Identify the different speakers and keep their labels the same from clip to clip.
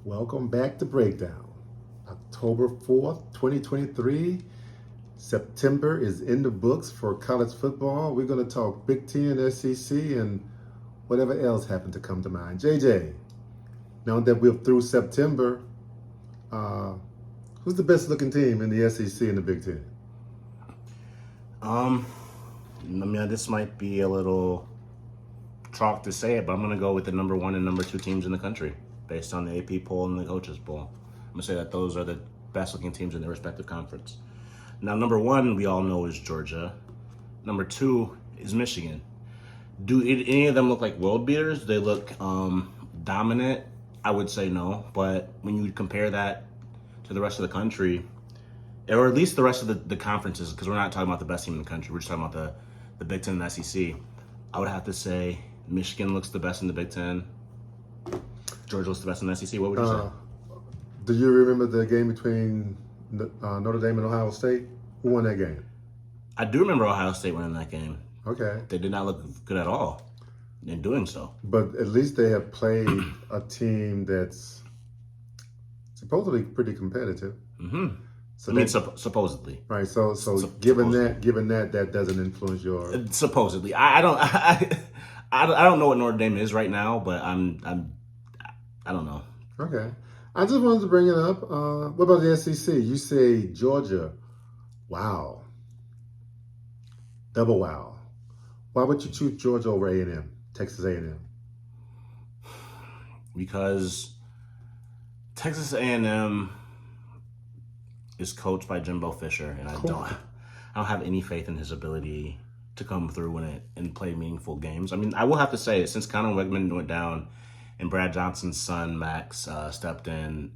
Speaker 1: Welcome back to Breakdown. October 4th, 2023. September is in the books for college football. We're going to talk Big Ten, SEC, and whatever else happened to come to mind. JJ, now that we're through September, who's the best looking team in the SEC and the Big Ten?
Speaker 2: This might be a little chalk to say it, but I'm going to go with the number one and number two teams in the country based on the AP poll and the coaches poll. I'm going to say that those are the best looking teams in their respective conference. Now, number one, we all know is Georgia. Number two is Michigan. Do any of them look like world beaters? They look dominant. I would say no, but when you compare that to the rest of the country, or at least the rest of the conferences, because we're not talking about the best team in the country, we're just talking about the Big Ten and the SEC, I would have to say Michigan looks the best in the Big Ten. Georgia looks the best in the SEC. What would you say?
Speaker 1: Do you remember the game between Notre Dame and Ohio State? Who won that game?
Speaker 2: I do remember Ohio State winning that game.
Speaker 1: Okay.
Speaker 2: They did not look good at all in doing so.
Speaker 1: But at least they have played a team that's supposedly pretty competitive.
Speaker 2: Mm-hmm.
Speaker 1: So
Speaker 2: supposedly.
Speaker 1: Right. So given that doesn't influence your
Speaker 2: supposedly. I don't know what Notre Dame is right now, but I don't know.
Speaker 1: Okay. I just wanted to bring it up. What about the SEC? You say Georgia. Wow. Double wow. Why would you choose Georgia over A&M, Texas A&M?
Speaker 2: Because Texas A&M is coached by Jimbo Fisher, and I don't have any faith in his ability to come through and play meaningful games. I mean, I will have to say, since Conor Wegman went down and Brad Johnson's son, Max, stepped in,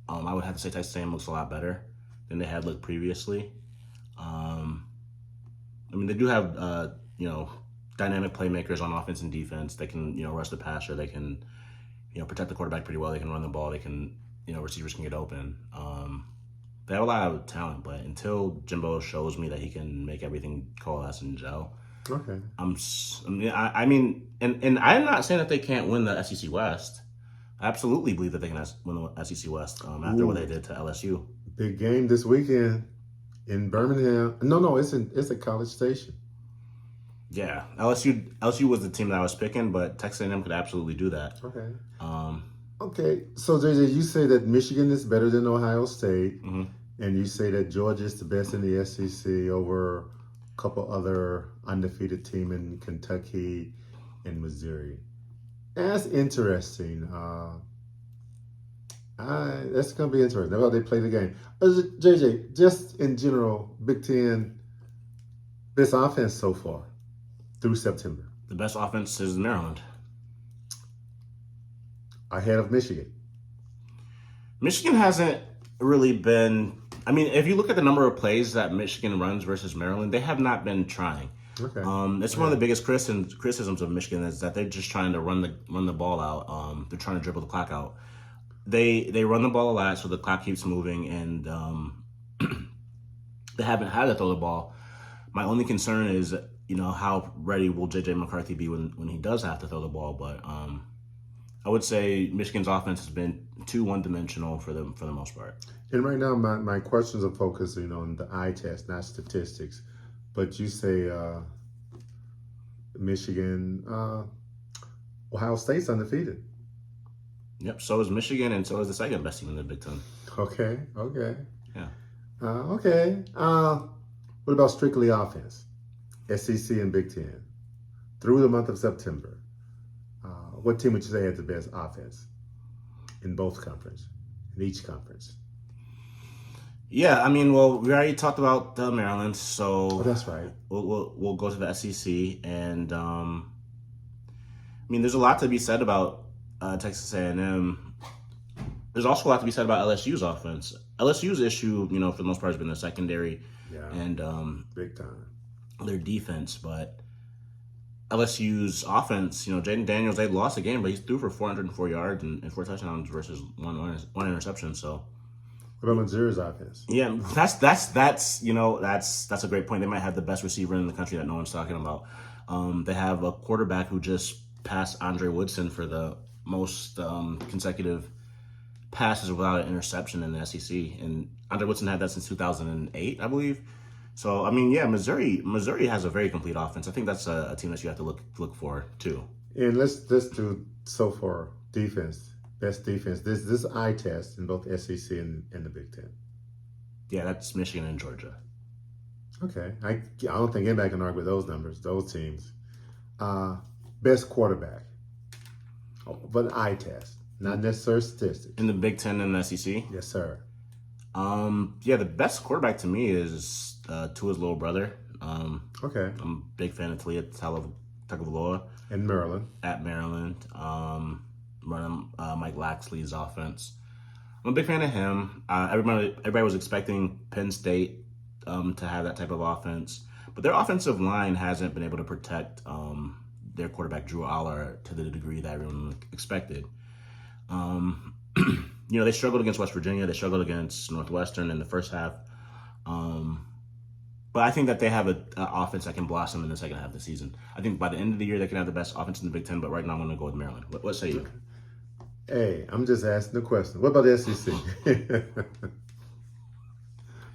Speaker 2: I would have to say Texas A&M looks a lot better than they had looked previously. They do have, dynamic playmakers on offense and defense. They can, rush the passer. They can, protect the quarterback pretty well. They can run the ball. They can, receivers can get open. They have a lot of talent, but until Jimbo shows me that he can make everything coalesce and gel,
Speaker 1: okay.
Speaker 2: And I'm not saying that they can't win the SEC West. I absolutely believe that they can win the SEC West after what they did to LSU.
Speaker 1: Big game this weekend in Birmingham. No, it's at College Station.
Speaker 2: Yeah, LSU was the team that I was picking, but Texas A&M could absolutely do that.
Speaker 1: Okay. Okay, so JJ, you say that Michigan is better than Ohio State,
Speaker 2: mm-hmm.
Speaker 1: and you say that Georgia is the best in the SEC over a couple other undefeated teams in Kentucky and Missouri. That's interesting. That's going to be interesting. How they play the game. JJ, just in general, Big Ten, best offense so far through September.
Speaker 2: The best offense is Maryland.
Speaker 1: Ahead of Michigan.
Speaker 2: Michigan hasn't really been. If you look at the number of plays that Michigan runs versus Maryland, they have not been trying.
Speaker 1: Okay.
Speaker 2: It's one of the biggest criticisms of Michigan is that they're just trying to run the ball out. They're trying to dribble the clock out. They run the ball a lot, so the clock keeps moving, and they haven't had to throw the ball. My only concern is, how ready will J.J. McCarthy be when he does have to throw the ball? But I would say Michigan's offense has been too one-dimensional for the most part.
Speaker 1: And right now, my questions are focusing on the eye test, not statistics. But you say Michigan, Ohio State's undefeated.
Speaker 2: Yep, so is Michigan, and so is the second best team in the Big Ten.
Speaker 1: Okay.
Speaker 2: Yeah.
Speaker 1: Okay. What about strictly offense? SEC and Big Ten. Through the month of September, what team would you say had the best offense in both conferences, in each conference?
Speaker 2: Yeah, we already talked about Maryland, so
Speaker 1: that's right.
Speaker 2: We'll go to the SEC, and there's a lot to be said about Texas A&M. There's also a lot to be said about LSU's offense. LSU's issue, for the most part, has been the secondary and
Speaker 1: big time
Speaker 2: their defense, but LSU's offense, Jaden Daniels, they lost the game, but he threw for 404 yards and 4 touchdowns versus one interception. So,
Speaker 1: what about Missouri's offense?
Speaker 2: Yeah, that's a great point. They might have the best receiver in the country that no one's talking about. They have a quarterback who just passed Andre Woodson for the most consecutive passes without an interception in the SEC, and Andre Woodson had that since 2008, I believe. So I mean, yeah, Missouri has a very complete offense. I think that's a team that you have to look for too.
Speaker 1: And let's do so far defense, best defense. This eye test in both SEC and the Big Ten.
Speaker 2: Yeah, that's Michigan and Georgia.
Speaker 1: Okay, I don't think anybody can argue with those numbers, those teams. Best quarterback, but eye test, not necessarily statistics.
Speaker 2: In the Big Ten and the SEC?
Speaker 1: Yes, sir.
Speaker 2: Yeah, the best quarterback to me is Tua's little brother.
Speaker 1: Okay.
Speaker 2: I'm a big fan of Talia Tagovailoa.
Speaker 1: In Maryland.
Speaker 2: At Maryland. Running Mike Laxley's offense. I'm a big fan of him. Everybody was expecting Penn State to have that type of offense, but their offensive line hasn't been able to protect their quarterback Drew Aller to the degree that everyone expected. They struggled against West Virginia. They struggled against Northwestern in the first half. But I think that they have an offense that can blossom in the second half of the season. I think by the end of the year, they can have the best offense in the Big Ten, but right now I'm going to go with Maryland. What say you?
Speaker 1: Hey, I'm just asking the question. What about the SEC?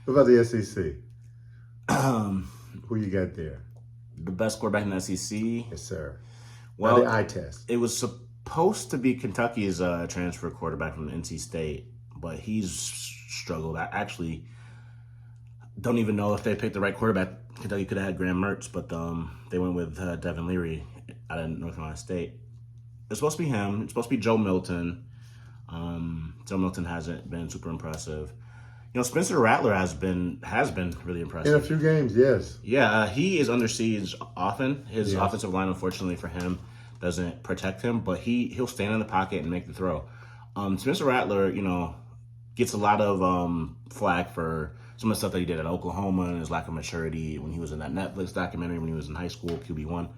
Speaker 1: What about the SEC? Who you got there?
Speaker 2: The best quarterback in the SEC?
Speaker 1: Yes, sir.
Speaker 2: Well,
Speaker 1: the eye test.
Speaker 2: It was supposed to be Kentucky's transfer quarterback from NC State, but he's struggled. I actually don't even know if they picked the right quarterback. Kentucky could have had Graham Mertz, but they went with Devin Leary out of North Carolina State. It's supposed to be him. It's supposed to be Joe Milton. Joe Milton hasn't been super impressive. Spencer Rattler has been really impressive.
Speaker 1: In a few games, yes.
Speaker 2: Yeah, he is under siege often. His offensive line, unfortunately for him, doesn't protect him, but he'll stand in the pocket and make the throw. Spencer Rattler, gets a lot of flack for some of the stuff that he did at Oklahoma and his lack of maturity when he was in that Netflix documentary when he was in high school, QB1.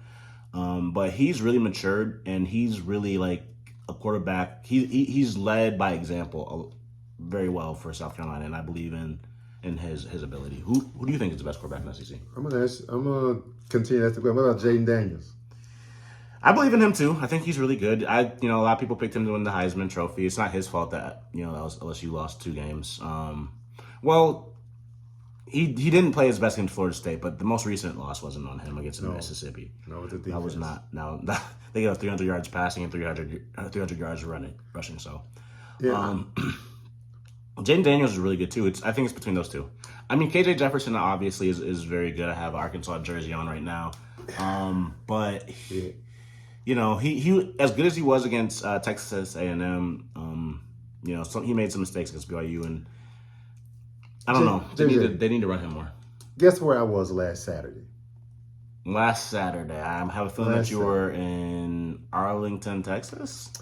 Speaker 2: But he's really matured, and he's really like a quarterback. He's led by example very well for South Carolina, and I believe in his ability. Who do you think is the best quarterback in the SEC?
Speaker 1: I'm gonna continue that. What about Jaden Daniels?
Speaker 2: I believe in him too. I think he's really good. A lot of people picked him to win the Heisman Trophy. It's not his fault that LSU lost 2 games. He didn't play his best against Florida State, but the most recent loss wasn't on him against Mississippi.
Speaker 1: No, the
Speaker 2: that was not. Now they got 300 yards passing and 300 yards rushing. So,
Speaker 1: yeah.
Speaker 2: Jaden Daniels is really good too. I think it's between those two. I mean, KJ Jefferson obviously is very good. I have an Arkansas jersey on right now, but he as good as he was against Texas A&M. He made some mistakes against BYU, and I don't know. They need to run him more.
Speaker 1: Guess where I was last Saturday?
Speaker 2: Last Saturday, I have a feeling that you were in Arlington, Texas.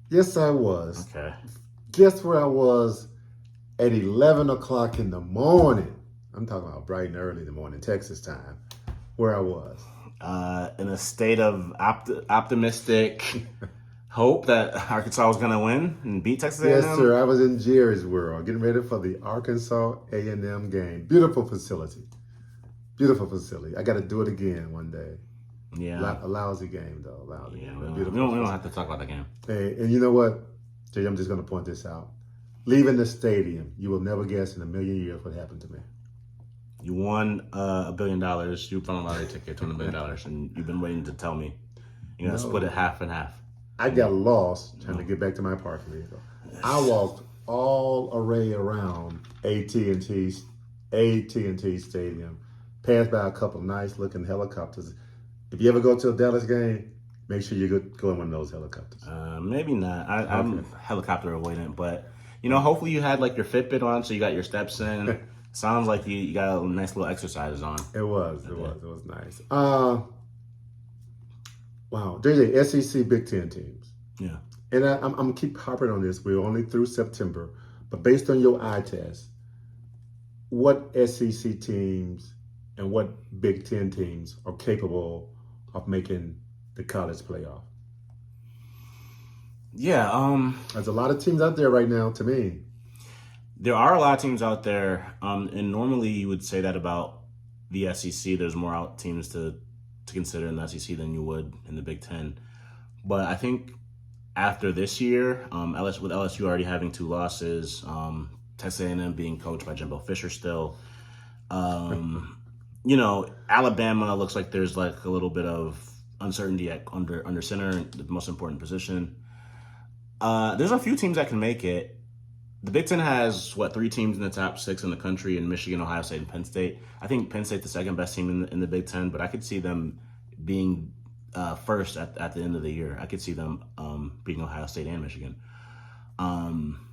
Speaker 1: Yes, I was.
Speaker 2: Okay.
Speaker 1: Guess where I was at 11 o'clock in the morning? I'm talking about bright and early in the morning, Texas time. Where I was.
Speaker 2: In a state of optimistic hope that Arkansas was going to win and beat Texas A&M?
Speaker 1: Yes, sir. I was in Jerry's World getting ready for the Arkansas A&M game. Beautiful facility. Beautiful facility. I got to do it again one day.
Speaker 2: Yeah.
Speaker 1: A lousy game, though. Lousy game.
Speaker 2: We don't have to talk about that game.
Speaker 1: Hey, and you know what, Jay, I'm just going to point this out. Leaving the stadium, you will never guess in a million years what happened to me.
Speaker 2: You won $1 billion. You found a lottery ticket to win $1 billion, and you've been waiting to tell me. You're going to split it half and half.
Speaker 1: I got lost trying to get back to my parking vehicle. I walked all array around AT&T Stadium, passed by a couple nice looking helicopters. If you ever go to a Dallas game, make sure you go in one of those helicopters.
Speaker 2: Maybe not. I'm helicopter avoidant, but hopefully you had like your Fitbit on, so you got your steps in. Sounds like you got a nice little exercises on.
Speaker 1: It was nice. Wow, JJ, SEC Big Ten teams.
Speaker 2: Yeah.
Speaker 1: And I'm going to keep harping on this. We're only through September. But based on your eye test, what SEC teams and what Big Ten teams are capable of making the college playoff?
Speaker 2: Yeah.
Speaker 1: There's a lot of teams out there right now, to me.
Speaker 2: There are a lot of teams out there. And normally you would say that about the SEC. There's more out teams to consider in the SEC than you would in the Big Ten. But I think after this year, with LSU already having 2 losses, Texas A&M being coached by Jimbo Fisher still, Alabama looks like there's like a little bit of uncertainty under center, the most important position. There's a few teams that can make it. The Big Ten has, 3 teams in the top 6 in the country in Michigan, Ohio State, and Penn State. I think Penn State's the second best team in the Big Ten, but I could see them being first at the end of the year. I could see them beating Ohio State and Michigan.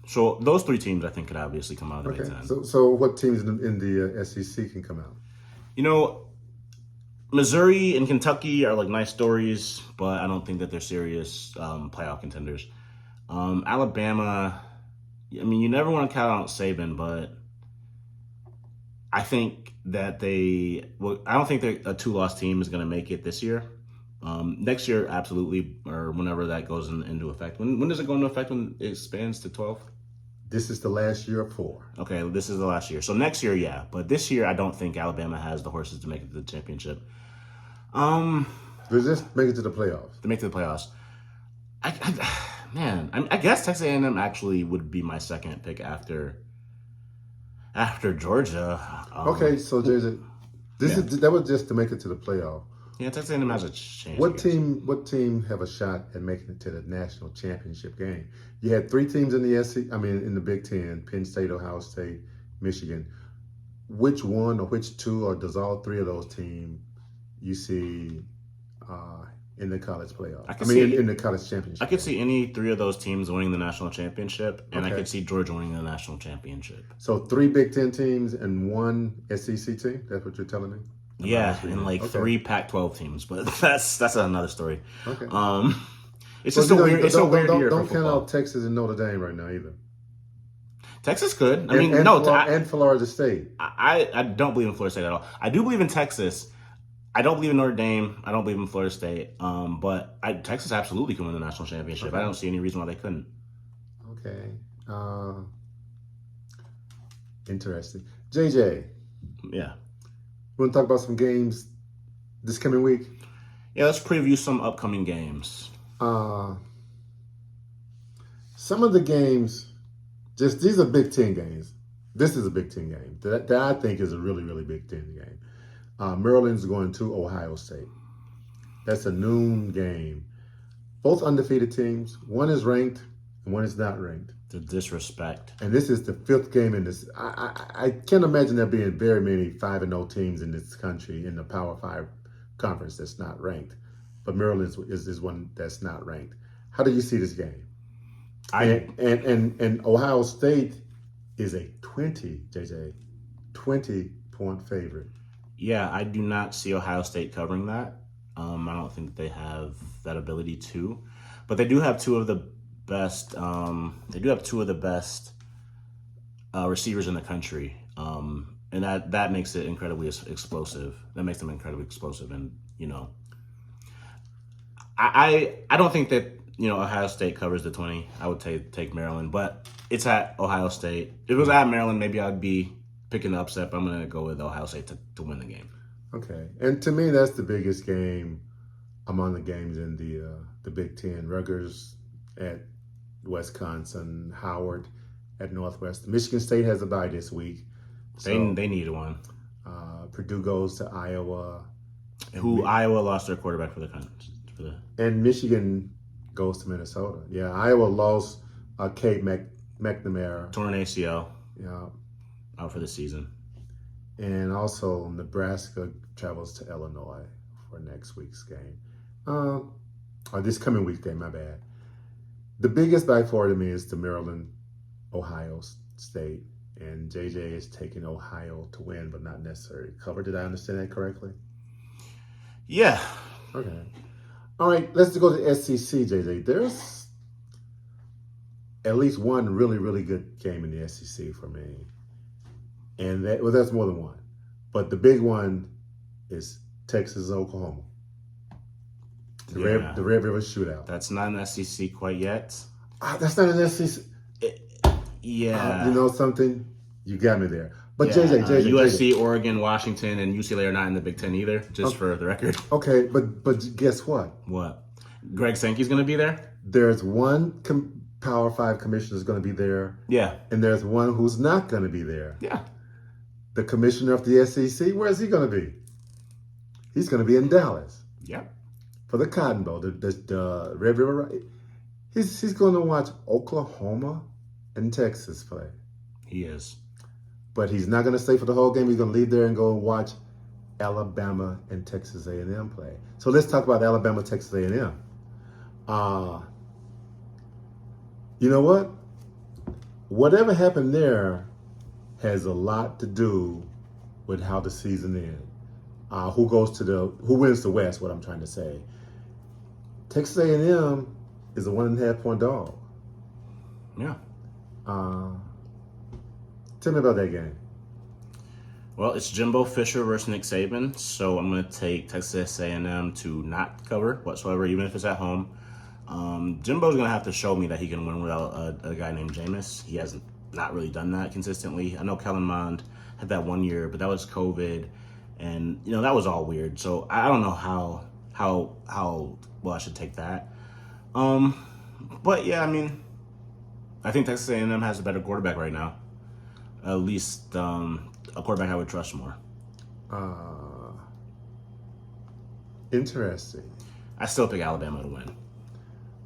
Speaker 2: So those 3 teams, I think, could obviously come out of the Big Ten.
Speaker 1: So what teams in the SEC can come out?
Speaker 2: Missouri and Kentucky are like nice stories, but I don't think that they're serious playoff contenders. Alabama, you never want to count out Saban, but I think that I don't think a 2-loss team is going to make it this year. Next year, absolutely, or whenever that goes into effect. When does it go into effect? When it expands to 12?
Speaker 1: This is the last year of 4.
Speaker 2: Okay, this is the last year. So next year, yeah. But this year, I don't think Alabama has the horses to make it to the championship.
Speaker 1: Does this make it to the playoffs?
Speaker 2: To make it to the playoffs. I guess Texas A&M actually would be my second pick after Georgia.
Speaker 1: Okay, so JJ, that was just to make it to the playoff.
Speaker 2: Yeah, Texas A&M has a chance.
Speaker 1: What team have a shot at making it to the national championship game? You had 3 teams in the in the Big Ten: Penn State, Ohio State, Michigan. Which one or which 2, or does all 3 of those teams you see in the college playoff? In the college championship.
Speaker 2: I could see any 3 of those teams winning the national championship, and I could see Georgia winning the national championship.
Speaker 1: So 3 Big Ten teams and 1 SEC team. That's what you're telling me?
Speaker 2: Yeah, and 3 Pac-12 teams, but that's another story.
Speaker 1: Okay.
Speaker 2: It's just a weird year for
Speaker 1: Don't count
Speaker 2: football.
Speaker 1: out Texas and Notre Dame right now either.
Speaker 2: Texas could.
Speaker 1: And Florida State.
Speaker 2: I don't believe in Florida State at all. I do believe in Texas. I don't believe in Notre Dame. I don't believe in Florida State. But Texas absolutely can win the national championship. Okay. I don't see any reason why they couldn't.
Speaker 1: Okay. Interesting. JJ.
Speaker 2: Yeah.
Speaker 1: We want to talk about some games this coming week?
Speaker 2: Yeah, let's preview some upcoming games.
Speaker 1: Some of the games, these are Big Ten games. This is a Big Ten game that I think is a really, really Big Ten game. Maryland's going to Ohio State. That's a noon game. Both undefeated teams. One is ranked and one is not ranked.
Speaker 2: The disrespect.
Speaker 1: And this is the 5th game in this. I can't imagine there being very many 5-0 teams in this country in the Power 5 conference that's not ranked. But Maryland is one that's not ranked. How do you see this game? And Ohio State is a 20-point favorite.
Speaker 2: Yeah, I do not see Ohio State covering that. I don't think that they have that ability to. But they do have 2 of the best. They do have 2 of the best receivers in the country, and that makes it incredibly explosive. That makes them incredibly explosive, and I don't think that Ohio State covers the 20. I would take Maryland, but it's at Ohio State. If it was at Maryland, maybe I'd be picking the upset. But I'm going to go with Ohio State to win the game.
Speaker 1: Okay, and to me, that's the biggest game among the games in the Big Ten. Rutgers at Wisconsin, Howard at Northwestern. Michigan State has a bye this week.
Speaker 2: So, they need one.
Speaker 1: Purdue goes to Iowa.
Speaker 2: Iowa lost their quarterback for the country.
Speaker 1: And Michigan goes to Minnesota. Yeah, Iowa lost Kate McNamara.
Speaker 2: Torn ACL.
Speaker 1: Yeah.
Speaker 2: Out for the season.
Speaker 1: And also Nebraska travels to Illinois for next week's game. Or this coming week's game, my bad. The biggest by far to me is the Maryland, Ohio State. And JJ is taking Ohio to win, but not necessarily cover. Did I understand that correctly?
Speaker 2: Yeah.
Speaker 1: Okay. All right, let's go to SEC, JJ. There's at least one really, really good game in the SEC for me. And that's more than one. But the big one is Texas, Oklahoma. The Red River Shootout.
Speaker 2: That's not an SEC quite yet.
Speaker 1: That's not an SEC.
Speaker 2: Yeah.
Speaker 1: You know something? You got me there. But JJ,
Speaker 2: USC, Oregon, Washington, and UCLA are not in the Big Ten either, just for the record.
Speaker 1: Okay, but guess what?
Speaker 2: What? Greg Sankey's going to be there?
Speaker 1: There's one Power 5 commissioner that's going to be there.
Speaker 2: Yeah.
Speaker 1: And there's one who's not going to be there.
Speaker 2: Yeah.
Speaker 1: The commissioner of the SEC, where is he going to be? He's going to be in Dallas.
Speaker 2: Yep.
Speaker 1: For the Cotton Bowl, the Red River. Right? He's going to watch Oklahoma and Texas play.
Speaker 2: He is.
Speaker 1: But he's not going to stay for the whole game. He's going to leave there and go and watch Alabama and Texas A&M play. So let's talk about Alabama, Texas A&M. You know what? Whatever happened there has a lot to do with how the season ends. Who wins the West? What I'm trying to say. Texas A&M is a 1.5 point dog.
Speaker 2: Yeah.
Speaker 1: Tell me about that game.
Speaker 2: Well, it's Jimbo Fisher versus Nick Saban, so I'm going to take Texas A&M to not cover whatsoever, even if it's at home. Jimbo's going to have to show me that he can win without a guy named Jameis. He has not really done that consistently. I know Kellen Mond had that 1 year, but that was COVID, and that was all weird. So I don't know how well I should take that. But yeah, I think Texas A&M has a better quarterback right now. At least a quarterback I would trust more.
Speaker 1: Interesting.
Speaker 2: I still pick Alabama to win.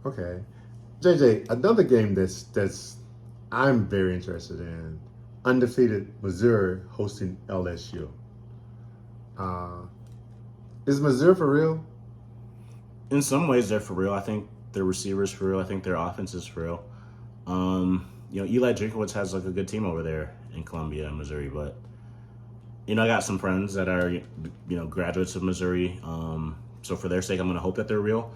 Speaker 1: Okay. JJ, another game that's I'm very interested in. Undefeated Missouri hosting LSU. Is Missouri for real?
Speaker 2: In some ways, they're for real. I think their receivers for real. I think their offense is for real. Eli Drinkowitz has like a good team over there in Columbia and Missouri, but I got some friends that are graduates of Missouri. So for their sake, I'm going to hope that they're real.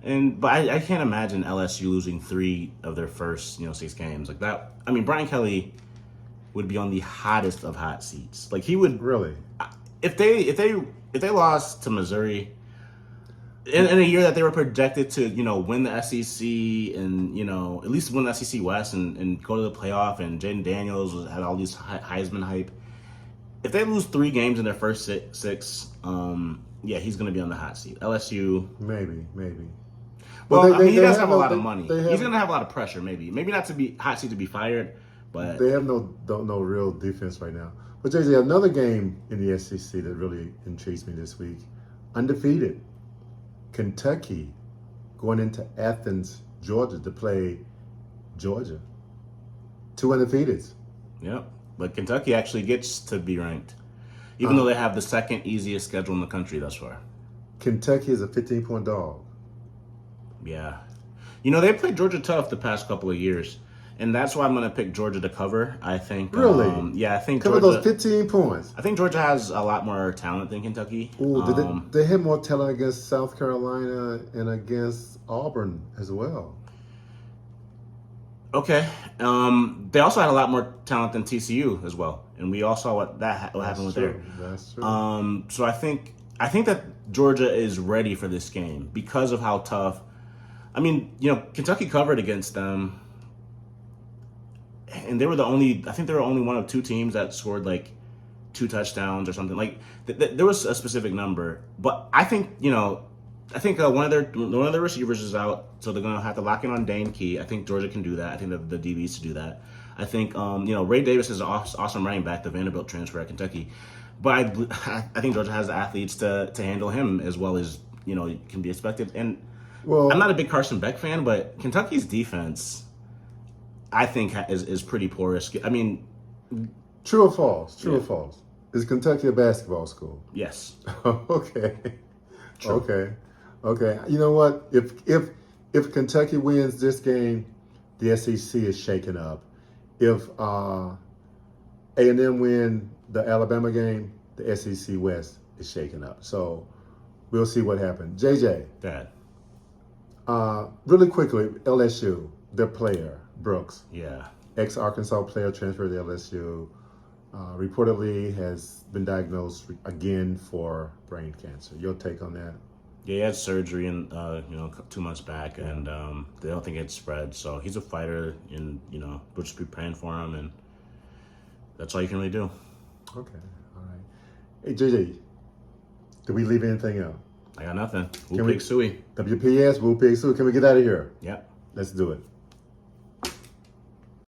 Speaker 2: But I can't imagine LSU losing 3 of their first 6 games like that. Brian Kelly would be on the hottest of hot seats. Like he would
Speaker 1: really
Speaker 2: if they lost to Missouri in a year that they were projected to win the SEC and at least win the SEC West and go to the playoff, and Jaden Daniels had all these Heisman hype. If they lose 3 games in their first 6, he's going to be on the hot seat. LSU
Speaker 1: maybe.
Speaker 2: Well, he does have a lot of money. He's going to have a lot of pressure. Maybe not to be hot seat to be fired, but
Speaker 1: they have no real defense right now. But JJ, another game in the SEC that really intrigues me this week, undefeated. Kentucky going into Athens, Georgia to play Georgia. 2 undefeateds.
Speaker 2: Yep. But Kentucky actually gets to be ranked, even though they have the second easiest schedule in the country thus far.
Speaker 1: Kentucky is a 15-point dog.
Speaker 2: Yeah. They played Georgia tough the past couple of years, and that's why I'm going to pick Georgia to cover. I think.
Speaker 1: Really?
Speaker 2: Yeah, I think
Speaker 1: cover
Speaker 2: Georgia,
Speaker 1: those 15 points.
Speaker 2: I think Georgia has a lot more talent than Kentucky.
Speaker 1: Ooh, they had more talent against South Carolina and against Auburn as well.
Speaker 2: Okay. They also had a lot more talent than TCU as well, and we all saw what happened with there.
Speaker 1: That's true.
Speaker 2: So I think that Georgia is ready for this game because of how tough. Kentucky covered against them, and they were only one of 2 teams that scored like 2 touchdowns or something. Like there was a specific number, but I think one of their receivers is out, so they're gonna have to lock in on Dane Key. I think Georgia can do that. I think the DBs to do that. I think Ray Davis is an awesome running back, the Vanderbilt transfer at Kentucky, but I think Georgia has the athletes to handle him as well as can be expected. And I'm not a big Carson Beck fan, but Kentucky's defense, I think, is pretty porous.
Speaker 1: True or false? True or false? Is Kentucky a basketball school?
Speaker 2: Yes.
Speaker 1: Okay.
Speaker 2: True.
Speaker 1: Okay. You know what? If Kentucky wins this game, the SEC is shaken up. If A&M win the Alabama game, the SEC West is shaken up. So we'll see what happens. JJ.
Speaker 2: Dad.
Speaker 1: Really quickly, LSU, their player, Brooks.
Speaker 2: Yeah.
Speaker 1: Ex-Arkansas player transferred to LSU. Reportedly has been diagnosed again for brain cancer. Your take on that?
Speaker 2: Yeah, he had surgery 2 months back, and they don't think it's spread. So he's a fighter, and we'll just be praying for him, and that's all you can really do.
Speaker 1: Okay, all right. Hey, JJ, did we leave anything out?
Speaker 2: I got nothing. Who
Speaker 1: Can we-
Speaker 2: picked Suey?
Speaker 1: WPS, Woo Pig Sue. Can we get out of here?
Speaker 2: Yep.
Speaker 1: Let's do it.